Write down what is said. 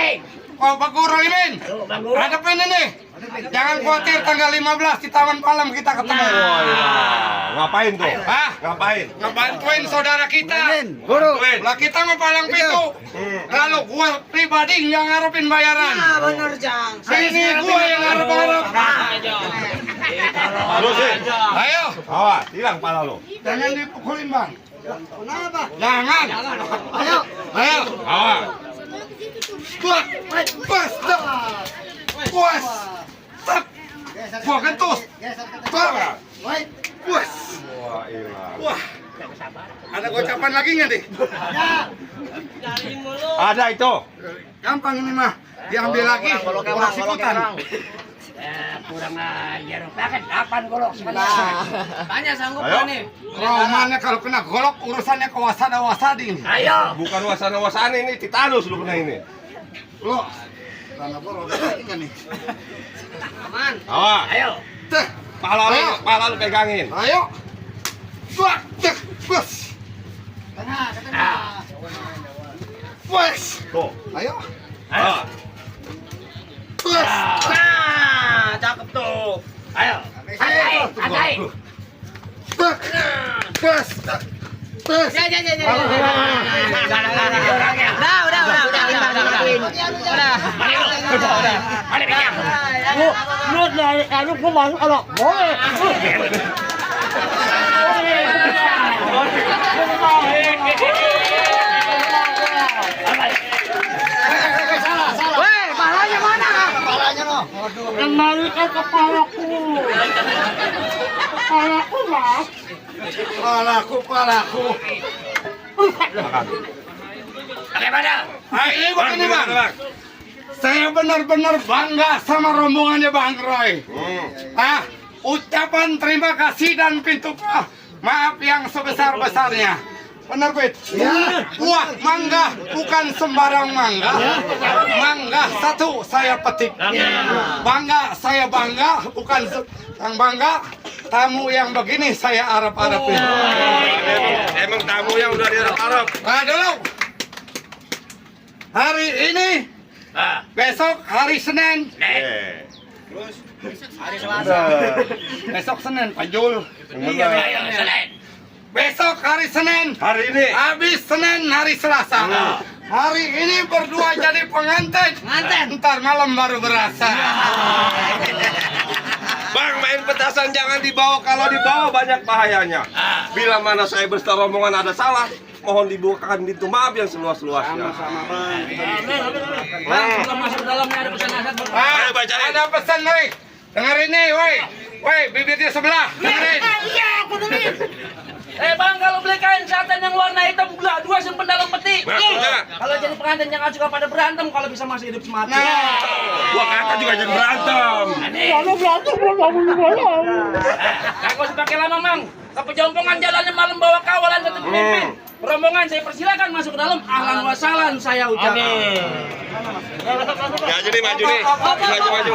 baik. Oh, Pak Guru Limin. Hadapin ini. Jangan khawatir, tanggal 15 di Taman Palem kita ketemu. Ngapain tuh? Hah? Ngapain? Ngebantuin saudara kita. Guru. Lah kita mau palang pintu. Lalu gua pribadi yang ngarepin bayaran. Bener, Jang. Ini gua yang ngarep-ngarep. Lu sih. Ayo, Awas, hilang pala lu. jangan dipukulin, Bang. Kenapa? Jangan. Ayo. Ayo. Awas. Puas. Puas. Puas. Tep. Gua kentus. Puas. Puas. Wah, hilang. Wah. Ada gocapan lagi nggak nih? Ada itu. Gampang ini mah. Diambil lagi. Golok sikutan. Kurang ajar. Pakai 8 golok sebentar. Tanya sanggup Ayo. nih. Romannya kalau kena golok urusannya ke wasada-wasadi ini. Ayo. Bukan wasana-wasana ini, titanus lu kena ini. Lo. Tanah boro ada lagi nggak nih? Aman. Awas. Ayo. Teh. Pala lu pegangin. Ayo. Puas. Teh. Puas. Puas. Tuh. Ayo. Ah. Puas. Nah, cakep tuh. Ayo. Santai, santai. Puas. Puas. Puas. Ya. Udah. Mari pegang. Weh, palanya mana? Palanya lo. Kembalikan kepalaku. Kepalaku, Mas. Palaku. Bagaimana? Ini begini, Bang. Saya benar-benar bangga sama rombongannya Bang Roy. Ucapan terima kasih dan pintu maaf yang sebesar-besarnya. Benar, Pit? Ya. Wah, mangga bukan sembarang mangga. Mangga satu saya petik. Bangga, saya bangga, bukan yang bangga. Tamu yang begini saya arep-arepin. Emang tamu yang udah diarep-arep. Nah, dulu. Hari ini, besok hari Senin. Besok Senin, Pak Jul. Iya, Senin. Besok hari Senin. Hari ini. Habis Senin hari Selasa. Hari ini berdua jadi pengantin. Ntar malam baru berasa. Bang, main petasan jangan dibawa, kalau dibawa banyak bahayanya. Bila mana saya beserta rombongan ada salah, mohon dibukakan pintu maaf yang seluas-luasnya. Bang, sebelum masuk dalamnya ada pesan nasihat buat Ayo bacain. Ada pesan nih. Dengerin nih, woi. Woi, bibirnya sebelah. Dengerin. Bang, kalau beli kain satin yang warna hitam belah dua simpen dalam peti. Kalau jadi pengantin jangan suka pada berantem, kalau bisa masih hidup semati. Gua kata juga jangan berantem. Kalau berantem, gua nggak boleh berantem. Kagak usah pakai lama, Mang. Ke pejompongan jalannya malam bawa kawalan satu pemimpin. Rombongan saya persilakan masuk ke dalam. Ahlan wa sahlan saya ucapkan. Ya, jadi maju nih. Maju.